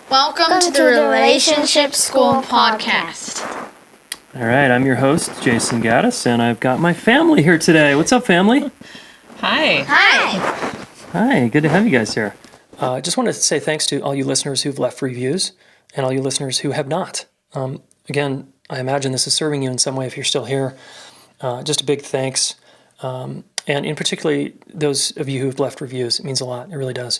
Welcome to the Relationship School podcast. All right, I'm your host, Jason Gaddis, and I've got my family here today. What's up, family? Hi. Hi. Hi, good to have you guys here. I just wanted to say thanks to all you listeners who've left reviews and all you listeners who have not. Again, I imagine this is serving you in some way if you're still here. Just a big thanks. And in particular, those of you who've left reviews, it means a lot. It really does.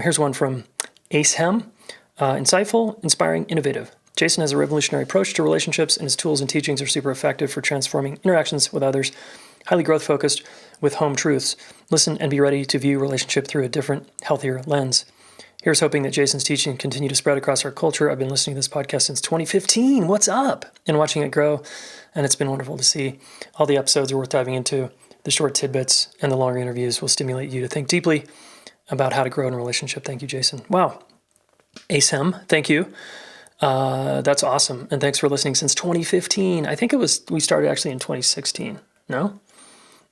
Here's one from Ace Hem. Insightful, inspiring, innovative. Jason has a revolutionary approach to relationships, and his tools and teachings are super effective for transforming interactions with others. Highly growth-focused with home truths. Listen and be ready to view relationship through a different, healthier lens. Here's hoping that Jason's teaching continue to spread across our culture. I've been listening to this podcast since 2015. What's up? And watching it grow, and it's been wonderful to see. All the episodes are worth diving into. The short tidbits and the longer interviews will stimulate you to think deeply about how to grow in a relationship. Thank you, Jason. Wow. ASEM, thank you. That's awesome. And thanks for listening since 2015. I think we started actually in 2016. No?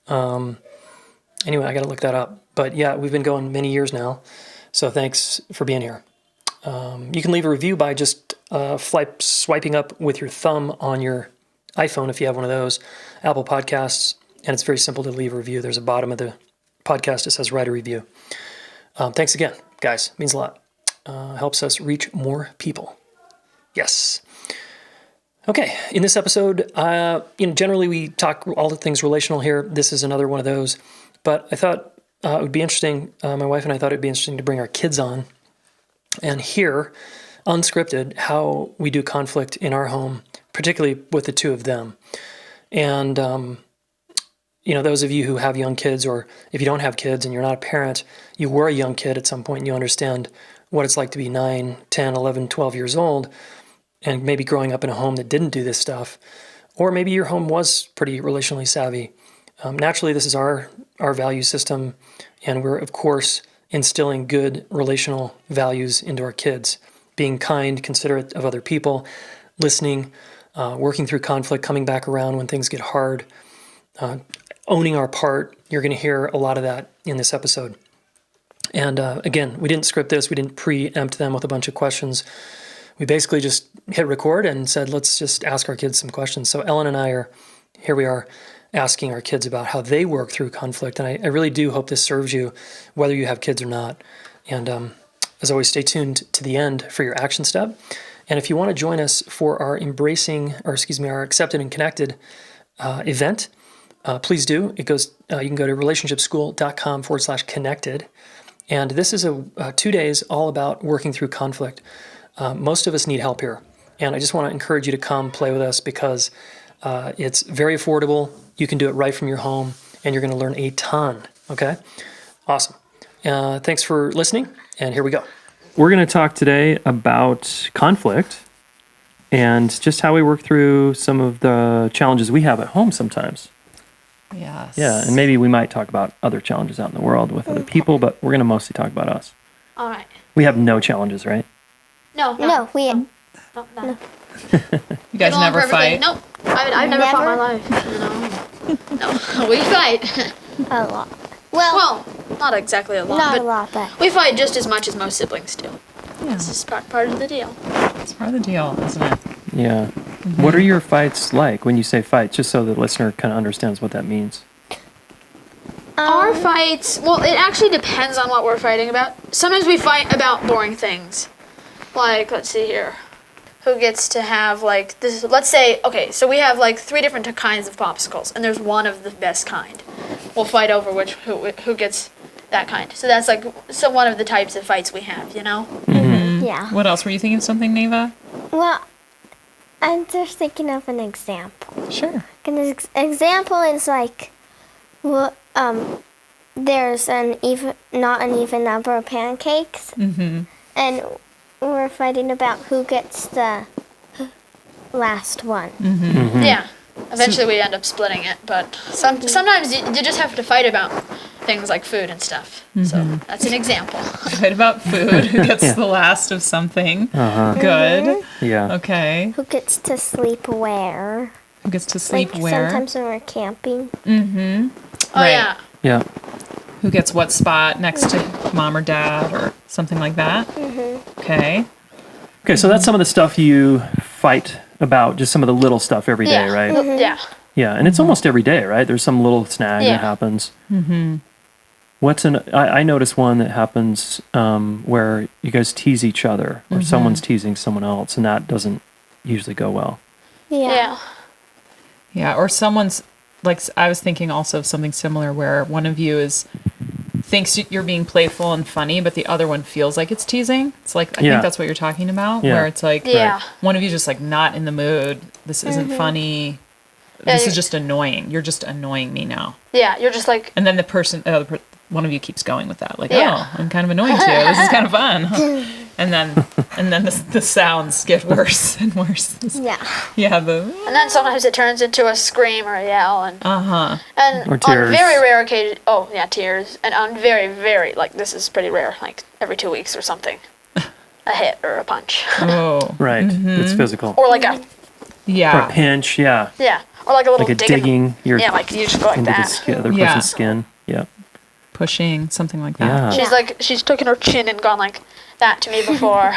Anyway, I got to look that up. But yeah, we've been going many years now. So thanks for being here. You can leave a review by just swiping up with your thumb on your iPhone if you have one of those, Apple Podcasts. And it's very simple to leave a review. There's a bottom of the podcast that says write a review. Thanks again, guys. It means a lot. Helps us reach more people. Yes. Okay, in this episode, generally we talk all the things relational here. This is another one of those. But I thought it would be interesting, my wife and I thought it would be interesting to bring our kids on and hear, unscripted, how we do conflict in our home, particularly with the two of them. And, those of you who have young kids, or if you don't have kids and you're not a parent, you were a young kid at some point and you understand what it's like to be 9, 10, 11, 12 years old, and maybe growing up in a home that didn't do this stuff. Or maybe your home was pretty relationally savvy. Naturally, this is our value system, and we're, of course, instilling good relational values into our kids. Being kind, considerate of other people, listening, working through conflict, coming back around when things get hard, owning our part. You're going to hear a lot of that in this episode. And again, we didn't script this. We didn't preempt them with a bunch of questions. We basically just hit record and said, let's just ask our kids some questions. So Ellen and I we are asking our kids about how they work through conflict. And I really do hope this serves you, whether you have kids or not. And as always, stay tuned to the end for your action step. And if you want to join us for our our Accepted and Connected event, please do. It goes. You can go to relationshipschool.com/connected. And this is 2 days all about working through conflict. Most of us need help here. And I just want to encourage you to come play with us because it's very affordable. You can do it right from your home, and you're going to learn a ton. Okay? Awesome. Thanks for listening, and here we go. We're going to talk today about conflict and just how we work through some of the challenges we have at home sometimes. Yes. Yeah, and maybe we might talk about other challenges out in the world with other people, but we're going to mostly talk about us. All right. We have no challenges, right? No. No, we had No. You guys never fight? Nope. I've never fought in my life. No. We fight. a lot. Well, Not exactly a lot, not but a lot, but we fight just as much as most siblings do. Yeah, This is part of the deal. it's part of the deal, isn't it? Yeah. Mm-hmm. What are your fights like when you say fight, just so the listener kind of understands what that means? Our fights, well, it actually depends on what we're fighting about. Sometimes we fight about boring things. Like, let's see here. Who gets to have, like, this? Let's say, okay, so we have, like, 3 different kinds of popsicles, and there's one of the best kind. We'll fight over who gets that kind. So that's, like, one of the types of fights we have, you know? Mm-hmm. yeah. What else? Were you thinking of something, Neva? Well, I'm just thinking of an example. Sure. An example is like, there's not an even number of pancakes, and we're fighting about who gets the last one. Mm-hmm. Yeah. Eventually we end up splitting it, but sometimes you just have to fight about things like food and stuff. So that's an example. Fight about food. Who gets the last of something? Uh-huh. Good. Yeah. Okay. Who gets to sleep where? Who gets to sleep Like where? sometimes when we're camping. Oh, Right. yeah. Yeah. Who gets what spot next to mom or dad or something like that? Okay. Okay, so that's some of the stuff you fight about, just some of the little stuff every day, Yeah. right? Yeah. Yeah, and it's almost every day, right? There's some little snag Yeah. that happens. I notice one that happens where you guys tease each other, or someone's teasing someone else, and that doesn't usually go well. Yeah. Yeah, or someone's like, I was thinking also of something similar where one of you thinks you're being playful and funny, but the other one feels like it's teasing. It's like, I Yeah. think that's what you're talking about, Yeah. where it's like, Yeah. one of you just like not in the mood. This isn't funny. Yeah, This you- is just annoying. You're just annoying me now. Yeah. You're just like, And then one of you keeps going with that. Like, Yeah. oh, I'm kind of annoying too. This is kind of fun. Huh? And then the sounds get worse and worse. Yeah. Yeah, and then sometimes it turns into a scream or a yell, and and Or on tears. very rare occasions, tears, and on very, very, like, this is pretty rare, like every 2 weeks or something, a hit or a punch, oh, Right, it's physical. or like a Or a yeah. pinch, yeah. yeah, or like a little Like a dig in- digging your yeah, like you just go like into the that. other Yeah. person's skin. Yeah. Pushing, something like Yeah. that. She's taken her chin and gone like that to me before.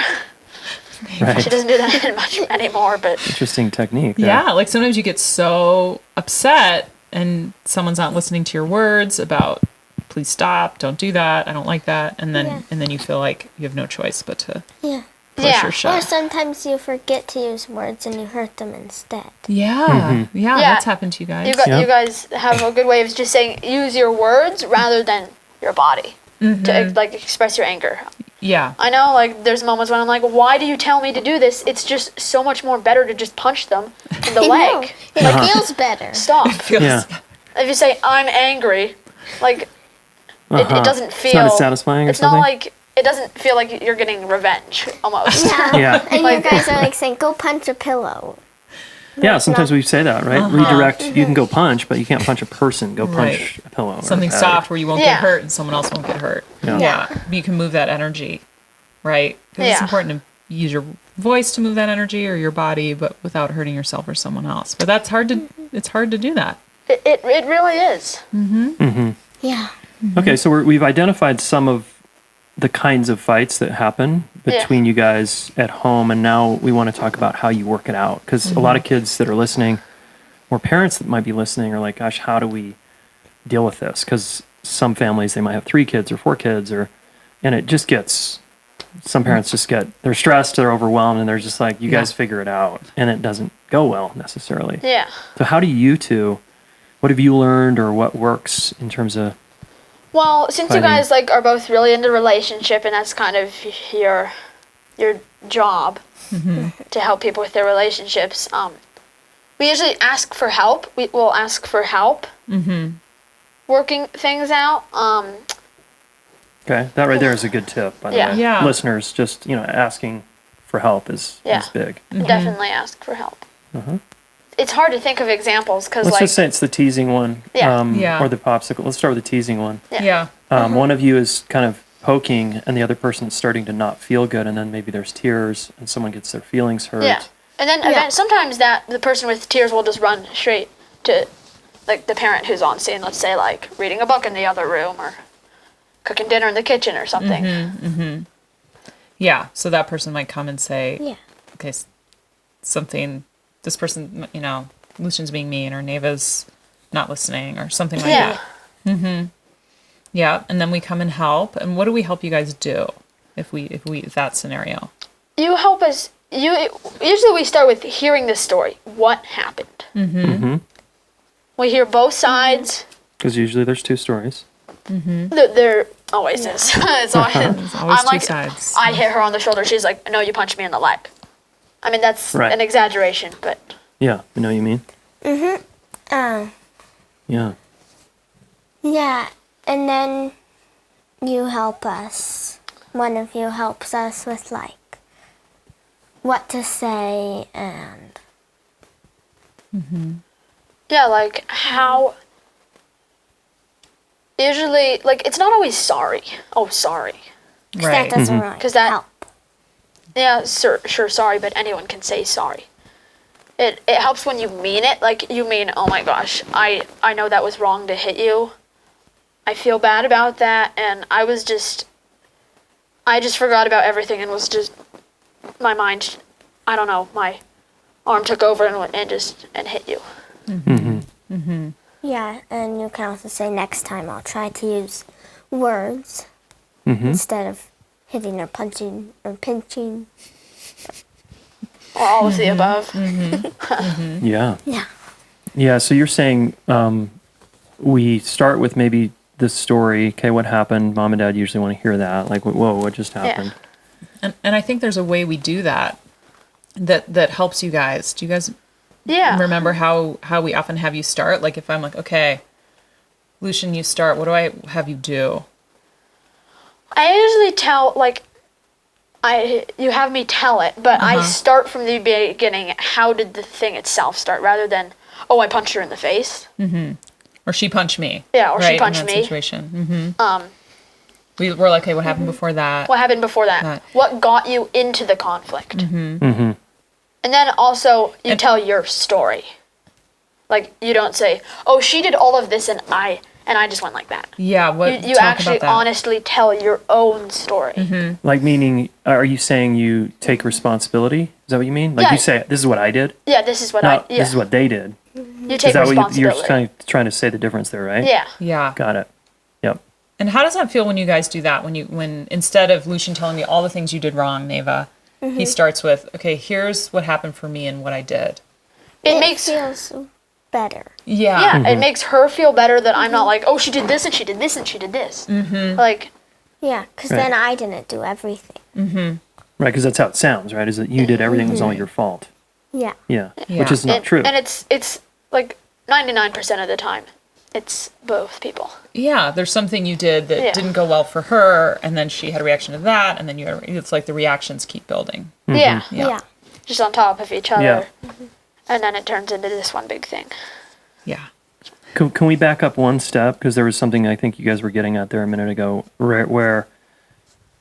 Right. She doesn't do that much anymore, but Interesting technique. there. Yeah, like sometimes you get so upset and someone's not listening to your words about please stop, don't do that, I don't like that, and then you feel like you have no choice but to Yeah. push Yeah. or Or shove. sometimes you forget to use words and you hurt them instead. Yeah, yeah, that's happened to you guys. you Yeah. guys have a good way of just saying use your words rather than your body to like express your anger. Yeah, I know, like, there's moments when I'm like, why do you tell me to do this? It's just so much more better to just punch them in the I know. leg. It feels better. Stop. Yeah. If you say, I'm angry, like, it doesn't feel... It's not as satisfying or It's something? not like... It doesn't feel like you're getting revenge, almost. Yeah. And Like- you guys are like saying, go punch a pillow. Yeah, sometimes not- we say that, right? Redirect, you can go punch, but you can't punch a person. Go punch Right. a pillow. or something a pad. soft where you won't Yeah. get hurt and someone else won't get hurt. Yeah. But you can move that energy, right? Because it's Yeah. important to use your voice to move that energy or your body, but without hurting yourself or someone else. But that's hard to. It's hard to do that. It really is. Yeah. Okay, so we've identified some of the kinds of fights that happen between you guys at home, and now we want to talk about how you work it out. Because a lot of kids that are listening, or parents that might be listening, are like, gosh, how do we deal with this? Because some families, they might have 3 kids or 4 kids, and it just gets, some parents just they're stressed, they're overwhelmed, and they're just like, you guys figure it out. And it doesn't go well necessarily. Yeah. So how do you two, what have you learned, or what works in terms of, Well, since Fighting. you guys, like, are both really into relationship, and that's kind of your job to help people with their relationships, we usually ask for help. We will ask for help working things out. okay, that right there is a good tip, by the Yeah. way. Yeah. Listeners, just, asking for help is big. Definitely ask for help. It's hard to think of examples because, Let's like, just say it's the teasing one, Yeah. Yeah. or the popsicle. Let's start with the teasing one. Yeah. One of you is kind of poking, and the other person is starting to not feel good, and then maybe there's tears, and someone gets their feelings hurt. yeah. And then sometimes the person with tears will just run straight to, like, the parent who's on scene. Let's say, like, reading a book in the other room or cooking dinner in the kitchen or something. Yeah. So that person might come and say, Yeah. okay, something, this person, Lucian's being mean or Neva's not listening or something like Yeah. that. Yeah. And then we come and help. And what do we help you guys do if that scenario? You help us. Usually we start with hearing the story. What happened? We hear both sides. Because usually there's 2 stories. There always is. It's always, always I'm 2 like, sides. I hit her on the shoulder. She's like, no, you punched me in the leg. I mean, that's Right. an exaggeration, but Yeah, you know what you mean? Yeah. Yeah. And then you help us. One of you helps us with, like, what to say and... yeah, like how. Usually, like, it's not always sorry. Oh, sorry. 'cause that doesn't really 'Cause that- help. Yeah, sure, sorry, but anyone can say sorry. It helps when you mean it. Like, you mean, oh my gosh, I know that was wrong to hit you. I feel bad about that, and I just forgot about everything and was just my mind, I don't know, my arm took over and hit you. Yeah, and you can also say next time I'll try to use words instead of hitting or punching or pinching. Or all of the above. Yeah. Yeah. Yeah, so you're saying we start with maybe the story. Okay, what happened? Mom and Dad usually want to hear that. Like, whoa, what just happened? And I think there's a way we do that helps you guys. Do you guys remember how we often have you start? Like if I'm like, okay, Lucian, you start. What do I have you do? I usually tell, like, you have me tell it, but I start from the beginning. How did the thing itself start, rather than, oh, I punched her in the face. Or she punched me. Yeah, or she punched in that me. Situation. We're like, okay, what happened before that? What happened before that? Right. What got you into the conflict? And then also, you tell your story. Like, you don't say, oh, she did all of this and I just went like that. Yeah, what You talk actually about that. honestly tell your own story. Like, meaning, are you saying you take responsibility? Is that what you mean? Like, Yeah. you say, this is what I did? Yeah, this is what Not, yeah. this is what they did. You Is take that what responsibility. you're kind of trying to say the difference there, right? Yeah. Yeah. Got it. Yep. And how does that feel when you guys do that? When instead of Lucian telling me all the things you did wrong, Neva, he starts with, okay, here's what happened for me and what I did. It makes makes feels better. Yeah. it makes her feel better that I'm not like, oh, she did this and she did this and she did this. Like, Yeah, because Right. then I didn't do everything. Right, because that's how it sounds, right? Is that you did everything was all your fault. Yeah. Yeah. Yeah. Which is not true. And it's like 99% of the time, it's both people. Yeah, there's something you did that Yeah. didn't go well for her, and then she had a reaction to that, and then it's like the reactions keep building. Yeah. Yeah. Just on top of each other. Yeah. And then it turns into this one big thing. Yeah. Can we back up one step? Because there was something I think you guys were getting at there a minute ago, where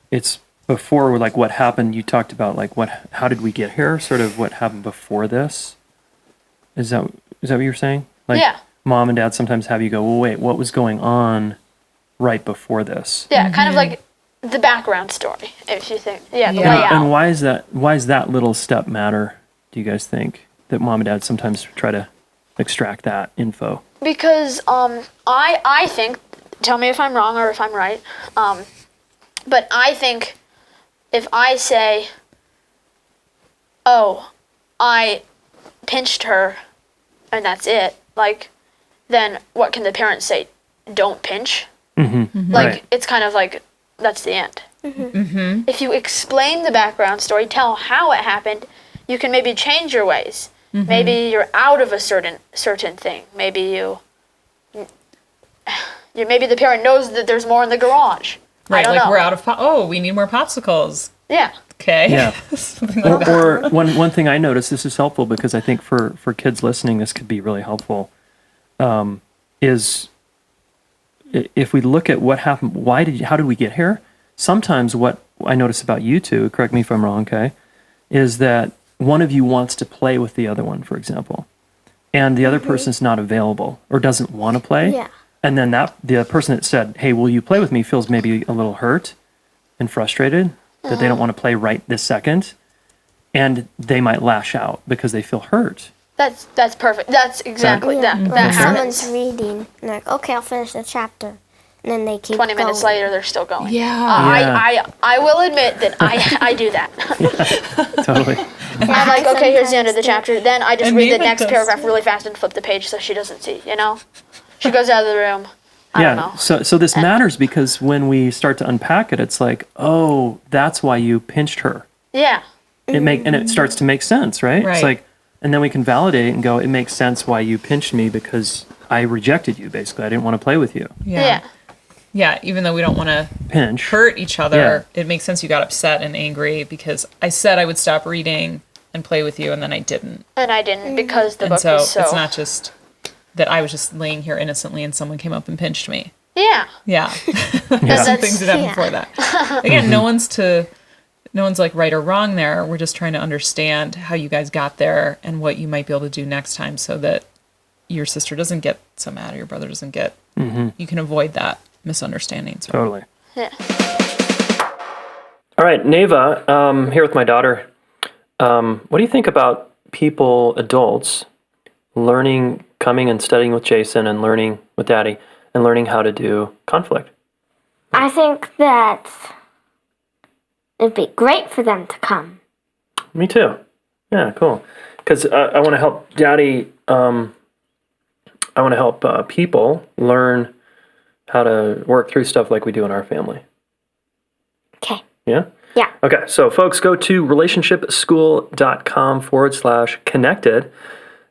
it's before, like, what happened. You talked about, like, how did we get here? Sort of what happened before this. Is that what you're saying? Like, Yeah. Mom and Dad sometimes have you go, well, wait, what was going on right before this? Yeah, kind of like the background story, if you think. Yeah, the Yeah. layout. And why is that little step matter? Do you guys think that Mom and Dad sometimes try to extract that info? Because I think, tell me if I'm wrong or if I'm right, but I think if I say, oh, I pinched her and that's it, like, then what can the parents say? Don't pinch? Like, Right. it's kind of like, that's the end. If you explain the background story, tell how it happened, you can maybe change your ways. Maybe you're out of a certain thing. Maybe maybe the parent knows that there's more in the garage. I Right, don't like know. we're out of we need more popsicles. Yeah. Okay. Yeah. Something like that. Or one thing I noticed, this is helpful because I think for kids listening, this could be really helpful, is if we look at what happened, how did we get here? Sometimes what I notice about you two, correct me if I'm wrong, okay, is that one of you wants to play with the other one, for example, and the other person's not available or doesn't want to play. Yeah. And then the person that said, hey, will you play with me, feels maybe a little hurt and frustrated that they don't want to play right this second. And they might lash out because they feel hurt. That's perfect. That's exactly Yeah. that. Or That if happens. someone's reading, and they're like, okay, I'll finish the chapter. And then they keep 20 minutes going. later, they're still going. Yeah. I will admit that I do that. Totally. I'm like, okay, here's the end of the chapter. Then I just And read the Neva next does paragraph really fast and flip the page so she doesn't see, you know? She goes out of the room. I don't know. So this matters because when we start to unpack it, it's like, oh, that's why you pinched her. Yeah. And it starts to make sense, right? Right. It's like, and then we can validate and go, it makes sense why you pinched me because I rejected you. Basically, I didn't want to play with you. Yeah. Yeah, even though we don't want to Pinch. hurt each other, it makes sense you got upset and angry because I said I would stop reading and play with you, and then I didn't. And I didn't because the And book so was so... it's not just that I was just laying here innocently and someone came up and pinched me. Yeah. Yeah. That's- Some things that happened Yeah. before that. Again, no one's like right or wrong there. We're just trying to understand how you guys got there and what you might be able to do next time so that your sister doesn't get so mad or your brother doesn't get, you can avoid that misunderstanding. So. Totally. Yeah. All right, Neva, here with my daughter, what do you think about people, adults, coming and studying with Jason and learning with Daddy and learning how to do conflict? I think that it'd be great for them to come. Me too. Yeah, cool. Because I want to help Daddy. I want to help people learn how to work through stuff like we do in our family. Okay. Yeah? Yeah. Okay, so folks, go to relationshipschool.com/connected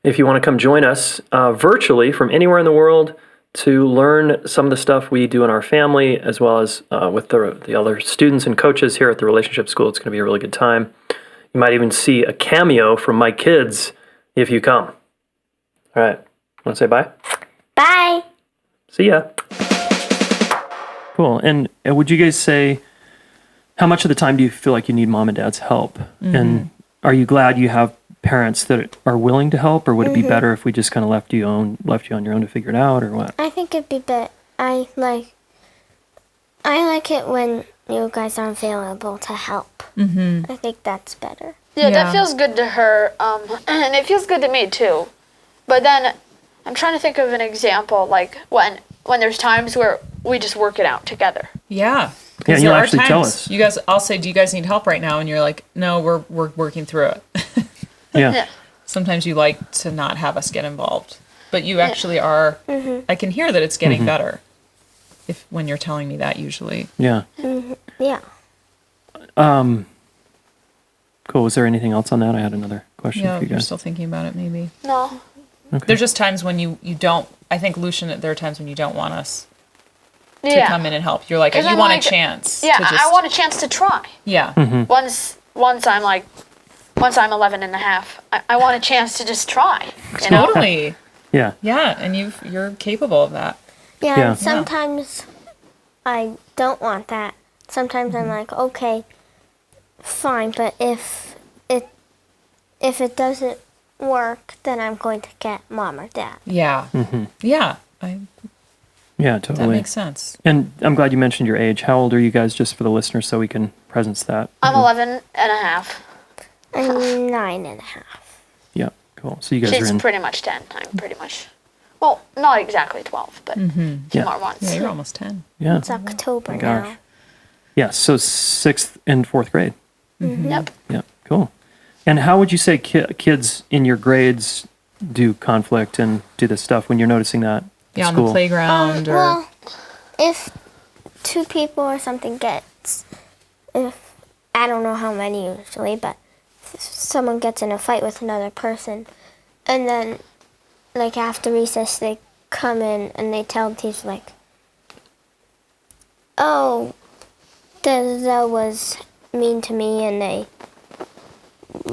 if you want to come join us virtually from anywhere in the world to learn some of the stuff we do in our family, as well as with the other students and coaches here at the Relationship School. It's going to be a really good time. You might even see a cameo from my kids if you come. All right. Want to say bye? Bye. See ya. Cool. And would you guys say, how much of the time do you feel like you need mom and dad's help? And are you glad you have parents that are willing to help, or would it be better if we just kind of left you on your own to figure it out, or what? I think it'd be better. I like it when you guys are available to help. I think that's better. Yeah, Yeah. that feels good to her, and it feels good to me too. But then I'm trying to think of an example, like when there's times where we just work it out together. Yeah. Yeah, Because you'll there are actually tell times us. you guys, I'll say, do you guys need help right now? And you're like, no, we're working through it. Yeah. Yeah. Sometimes you like to not have us get involved, but you actually are. I can hear that it's getting better. When you're telling me that, usually. Yeah. Yeah. Cool. Was there anything else on that? I had another question Yeah, for you you're guys. still thinking about it, maybe. No. Okay. There's just times when you don't. I think Lucian, there are times when you don't want us to Yeah. come in and help. You're like, 'Cause you I'm want like- a chance. Yeah, to just, I want a chance to try. Yeah. Once I'm 11 and a half, I want a chance to just try. You know? Totally. Yeah. Yeah, and you're capable of that. Yeah, Yeah. and sometimes I don't want that. Sometimes I'm like, okay, fine, but if it doesn't work, then I'm going to get mom or dad. Yeah. Yeah. Yeah, That totally. makes sense. And I'm glad you mentioned your age. How old are you guys, just for the listeners, so we can presence that? I'm 11 and a half. I'm 9.5. Yeah, cool. So you guys She's are in. pretty much 10. I'm pretty much, well, not exactly 12, but two Yeah. more months. Yeah, you're almost 10. Yeah. It's October gosh. now. Yeah, so 6th and 4th grade. Yep. Yeah, cool. And how would you say kids in your grades do conflict and do this stuff when you're noticing that Yeah, at on school? the playground or. Well, if two people or something if I don't know how many usually, but if someone gets in a fight with another person, and then like after recess they come in and they tell the teacher like, oh, that was mean to me, and they,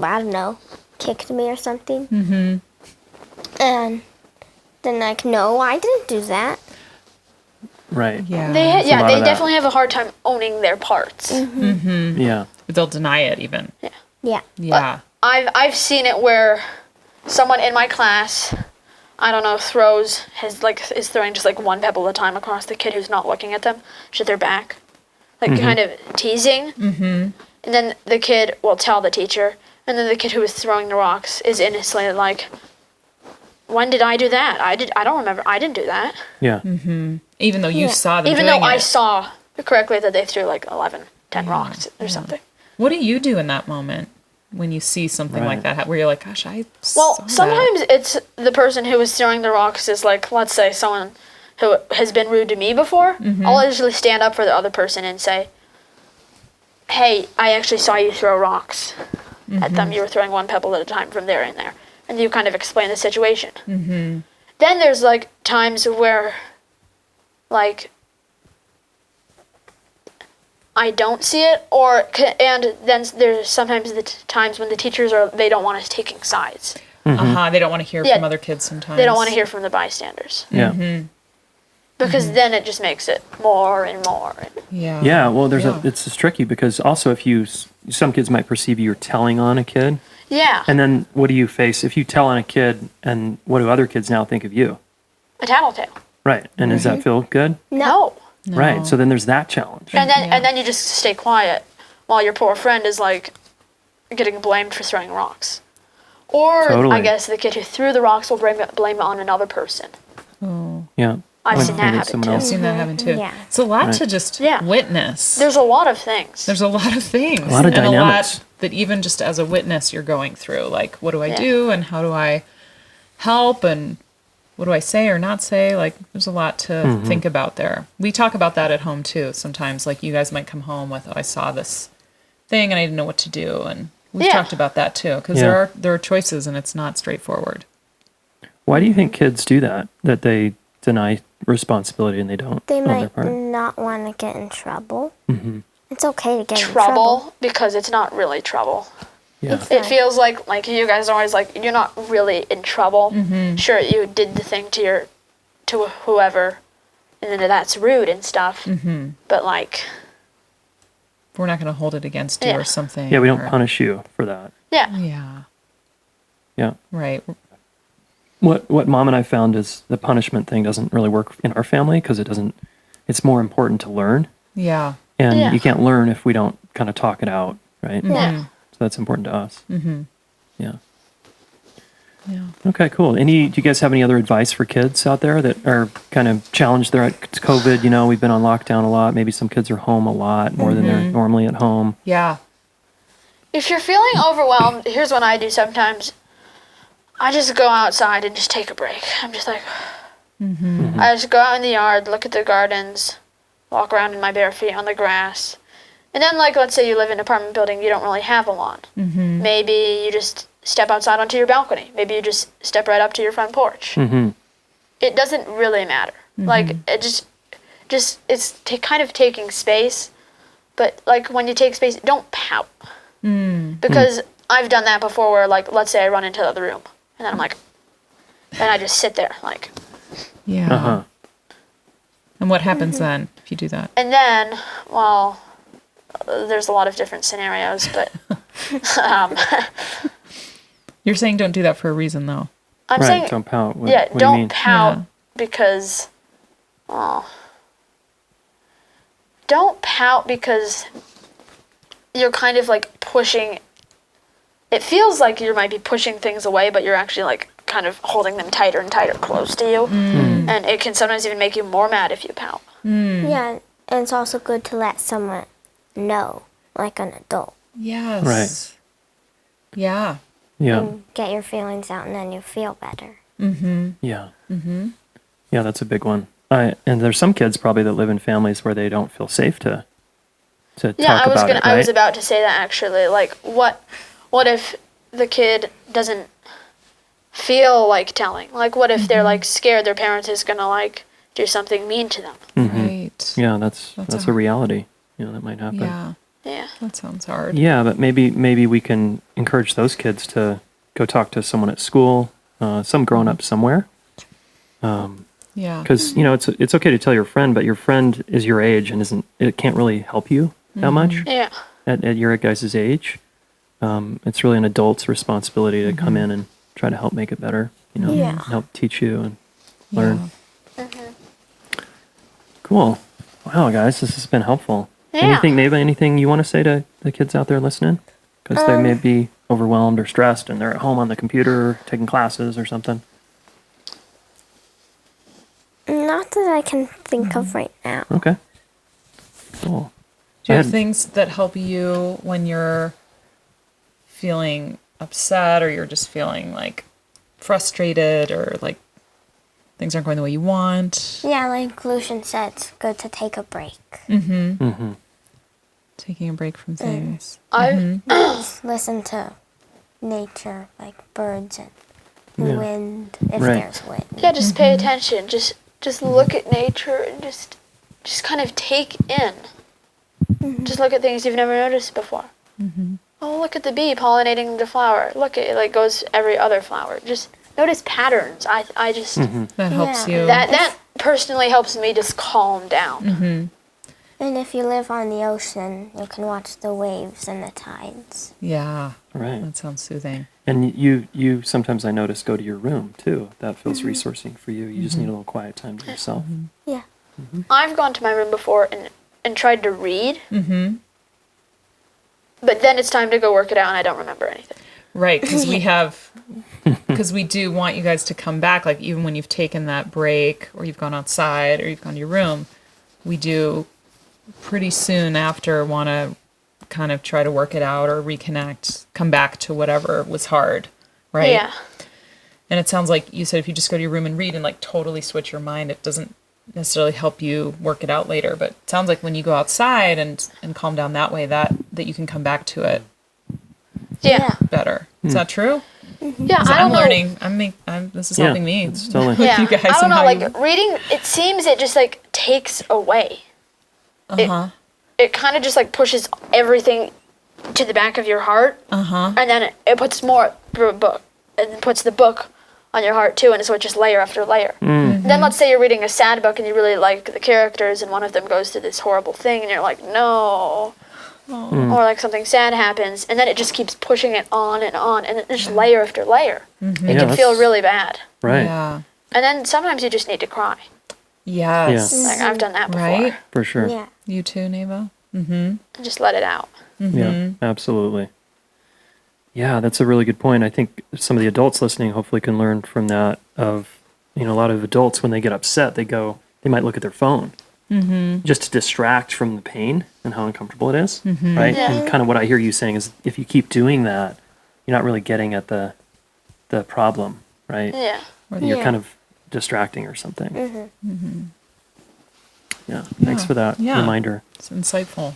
I don't know, kicked me or something. And then like, no, I didn't do that. Right. Yeah. They a lot they of that. definitely have a hard time owning their parts. Yeah. They'll deny it even. Yeah. Yeah. I've seen it where someone in my class, I don't know, is throwing just like one pebble at a time across the kid who's not looking at them, just at their back, like kind of teasing. And then the kid will tell the teacher, and then the kid who was throwing the rocks is innocently like, "When did I do that? I don't remember. I didn't do that." Yeah. Even though you saw them Even doing though I it. saw correctly that they threw like 10 rocks or something. What do you do in that moment when you see something like Right. that? Where you're like, gosh, I Well, saw that. sometimes it's the person who was throwing the rocks is like, let's say someone who has been rude to me before. I'll usually stand up for the other person and say, "Hey, I actually saw you throw rocks at them. You were throwing one pebble at a time from there and there." And you kind of explain the situation. Then there's like times where, like, I don't see it, and then there's sometimes the times when the teachers they don't want us taking sides. They don't want to hear Yeah. from other kids sometimes. They don't want to hear from the bystanders Yeah. because then it just makes it more and more. Yeah. Yeah. Well, Yeah. it's just tricky because also some kids might perceive you're telling on a kid. Yeah, And then what do you face if you tell on a kid, and what do other kids now think of you? a tattletale. Right. And does that feel good? No. Right. So then there's that challenge. And then Yeah. and then you just stay quiet while your poor friend is like getting blamed for throwing rocks. Or Totally. I guess the kid who threw the rocks will blame it on another person. Yeah. I've When seen that maybe happen someone too. I've seen that happen too. Yeah. It's a lot Right. to just Yeah. witness. There's a lot of things. There's a lot of things. A lot of and a dynamics. lot that even just as a witness you're going through. Like, what do I Yeah. do and how do I help and what do I say or not say? Like, there's a lot to think about there. We talk about that at home too. Sometimes, like, you guys might come home with, oh, I saw this thing and I didn't know what to do. And we've Yeah. talked about that too, because Yeah. there are choices and it's not straightforward. Why do you think kids do that? That they deny responsibility and they don't They on their might part? not want to get in trouble. Mm-hmm. It's okay to get in trouble. trouble because it's not really trouble. Yeah. It's It not. feels like you guys are always like you're not really in trouble. Sure, you did the thing to whoever, and then that's rude and stuff. But like, We're not going to hold it against you Yeah. or something. Yeah, we don't or- punish you for that. yeah, Yeah, Yeah. right. What Mom and I found is the punishment thing doesn't really work in our family because it's more important to learn. Yeah. And Yeah. you can't learn if we don't kind of talk it out, right? yeah. So that's important to us. Mm-hmm. Yeah. Yeah. Okay, cool. Do you guys have any other advice for kids out there that are kind of challenged? They're at COVID, we've been on lockdown a lot. Maybe some kids are home a lot more than they're normally at home. Yeah. If you're feeling overwhelmed, here's what I do sometimes. I just go outside and just take a break. I'm just like, I just go out in the yard, look at the gardens, walk around in my bare feet on the grass. And then, like, let's say you live in an apartment building, you don't really have a lawn. Maybe you just step outside onto your balcony. Maybe you just step right up to your front porch. Mm-hmm. It doesn't really matter. Like, it just it's kind of taking space. But, like, when you take space, don't pout. Because I've done that before where, like, let's say I run into the other room. And then I'm like, and I just sit there, like. Yeah. Uh-huh. And what happens then if you do that? And then, well, there's a lot of different scenarios, but You're saying don't do that for a reason, though. I'm Right, saying, don't pout. What do you don't mean? pout Yeah. because, don't pout because you're kind of like pushing. It feels like you might be pushing things away, but you're actually like kind of holding them tighter and tighter close to you. And it can sometimes even make you more mad if you pout. Yeah, and it's also good to let someone know, like an adult. Yes. Right. Yeah. Yeah. And get your feelings out, and then you feel better. Yeah. Mm-hmm. Yeah, that's a big one. And there's some kids probably that live in families where they don't feel safe to Yeah, talk about it, right? I was about to say that actually. Like, what if the kid doesn't feel like telling? Like, what if they're like scared their parent is gonna like do something mean to them? Right. Yeah, that's That's a a- reality. That might happen. Yeah. Yeah. That sounds hard. Yeah, but maybe we can encourage those kids to go talk to someone at school, some grown up somewhere. Yeah. Because it's okay to tell your friend, but your friend is your age and it can't really help you that much Yeah. at your guys' age. It's really an adult's responsibility to come in and try to help make it better. Yeah. and help teach you and learn. Yeah. Cool. Wow, guys, this has been helpful. Yeah. Anything you want to say to the kids out there listening? Because they may be overwhelmed or stressed and they're at home on the computer taking classes or something. Not that I can think of right now. Okay. Cool. Do you have ahead. things that help you when you're feeling upset or you're just feeling like frustrated or like things aren't going the way you want? Yeah, like Lucian said, it's good to take a break. Taking a break from things. I Just listen to nature, like birds and the Yeah. wind, if Right. there's wind. yeah, just pay attention. Just look at nature and just kind of take in. Just look at things you've never noticed before. Oh, look at the bee pollinating the flower. Look, it like goes every other flower. Just notice patterns. I just That helps Yeah. you. that personally helps me just calm down. And if you live on the ocean, you can watch the waves and the tides. Yeah. Right. That sounds soothing. And you sometimes I notice go to your room too. That feels resourcing for you. You just need a little quiet time to yourself. Yeah. I've gone to my room before and tried to read. but then it's time to go work it out and I don't remember anything. Right, because we do want you guys to come back, like even when you've taken that break or you've gone outside or you've gone to your room, we do pretty soon after want to kind of try to work it out or reconnect, come back to whatever was hard, right? Yeah. And it sounds like you said if you just go to your room and read and like totally switch your mind, it doesn't necessarily help you work it out later. But it sounds like when you go outside and calm down that way, that you can come back to it Yeah. better. Is that true? Yeah, 'Cause I I'm don't know. learning. This is helping me. It's totally. Yeah, you guys I don't and know. how Like you- reading, it seems it just like takes away. Uh-huh. It kind of just like pushes everything to the back of your heart, Uh-huh. and then it puts more book, and then puts the book on your heart too, and so it just layer after layer. Then let's say you're reading a sad book and you really like the characters, and one of them goes through this horrible thing, and you're like, no. Or like something sad happens, and then it just keeps pushing it on, and it's just layer after layer. It Yeah, can feel that's- really bad. Right. Yeah. And then sometimes you just need to cry. Yes. Like I've done that before. Right? For sure. Yeah. You too, Neva? And just let it out. Yeah, absolutely. Yeah, that's a really good point. I think some of the adults listening hopefully can learn from that of, a lot of adults when they get upset, they might look at their phone just to distract from the pain and how uncomfortable it is, right? Yeah. And kind of what I hear you saying is if you keep doing that, you're not really getting at the problem, right? Yeah. You're Yeah. kind of distracting or something. Yeah, thanks for that Yeah. reminder. It's insightful.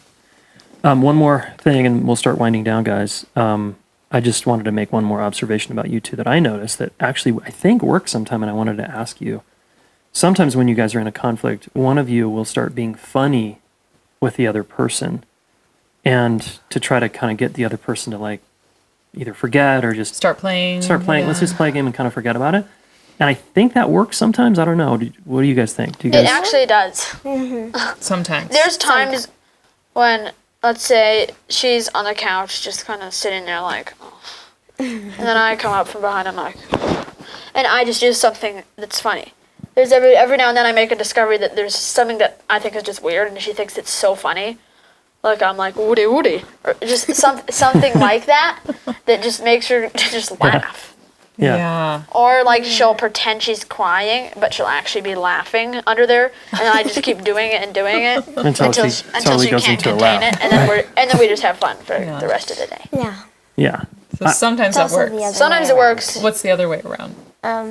One more thing, and we'll start winding down, guys. I just wanted to make one more observation about you two that I noticed that actually I think works sometime, and I wanted to ask you. Sometimes when you guys are in a conflict, one of you will start being funny with the other person, and to try to kind of get the other person to like either forget or just Start playing. Let's just play a game and kind of forget about it. And I think that works sometimes. I don't know. What do you guys think? Do you It guys? actually does. Sometimes. There's times when, let's say, she's on the couch just kind of sitting there like, oh. And then I come up from behind and like, and I just do something that's funny. There's every now and then I make a discovery that there's something that I think is just weird and she thinks it's so funny. Like I'm like, woody woody. Or just something like that just makes her just laugh. Yeah. Or like she'll pretend she's crying, but she'll actually be laughing under there, and I just keep doing it Until she totally goes can't into a contain laugh. it, and then we just have fun for the rest of the day. Yeah. Yeah. So sometimes that also works. the other Sometimes way it works. What's the other way around?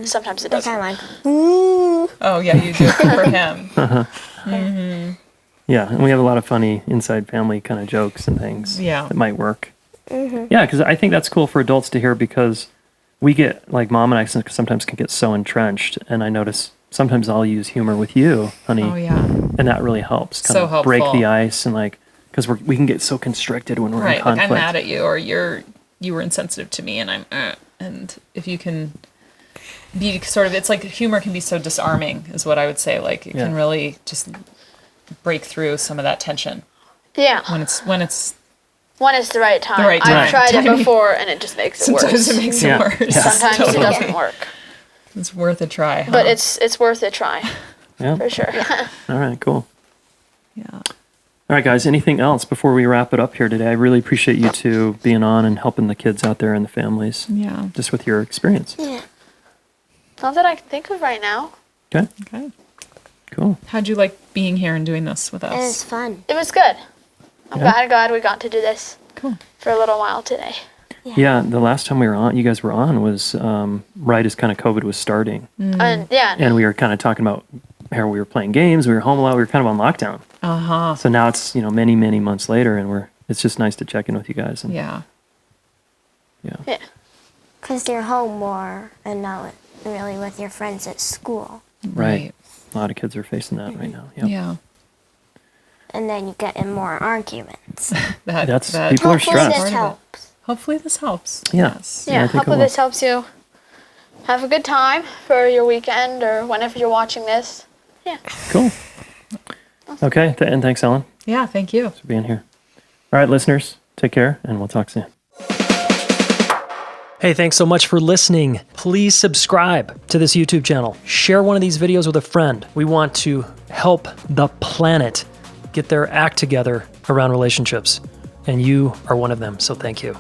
Sometimes it Kind doesn't. of like, ooh. Oh, yeah, you do it for him. Yeah, and we have a lot of funny inside family kind of jokes and things Yeah. that might work. Yeah, because I think that's cool for adults to hear because we get, like Mom and I sometimes can get so entrenched, and I notice sometimes I'll use humor with you, honey, Oh, yeah. and that really helps. Kind So of break helpful. the ice and like, because we can get so constricted when we're in Right, like conflict. I'm mad at you, or you were insensitive to me, and and if you can be sort of, it's like humor can be so disarming, is what I would say. Like it can Yeah. really just break through some of that tension Yeah, when it's when it's the right time. The right I've time. tried it Timing. before, and it just makes it sometimes worse. it makes Yeah. it worse. Yeah. Sometimes Totally. it doesn't work, It's worth a try. Huh? but it's worth a try Yeah. for sure. All right, cool. yeah. All right, guys, anything else before we wrap it up here today? I really appreciate you two being on and helping the kids out there and the families Yeah. just with your experience. Yeah. Not that I can think of right now. Okay, Okay. cool. How'd you like being here and doing this with It was us? fun. It was good. I'm Yeah. glad we got to do this Cool. for a little while today. Yeah, the last time you guys were on was right as kind of COVID was starting. And yeah, And we were kind of talking about how we were playing games, we were home a lot, we were kind of on lockdown. Uh-huh. So now it's, many, many months later and it's just nice to check in with you guys. And, Yeah. yeah. Because you're home more and not really with your friends at school. Right. A lot of kids are facing that right now. Yep. Yeah. And then you get in more arguments. That's people are Hopefully stressed. this part of it. helps. Hopefully this helps. Yeah. Yes. Yeah, I Yeah, think it hopefully will. this helps you have a good time for your weekend or whenever you're watching this. Yeah. Cool. Okay, and thanks, Ellen, Yeah, thank you. for being here. All right, listeners, take care, and we'll talk soon. Hey, thanks so much for listening. Please subscribe to this YouTube channel. Share one of these videos with a friend. We want to help the planet get their act together around relationships. and you are one of them. So thank you.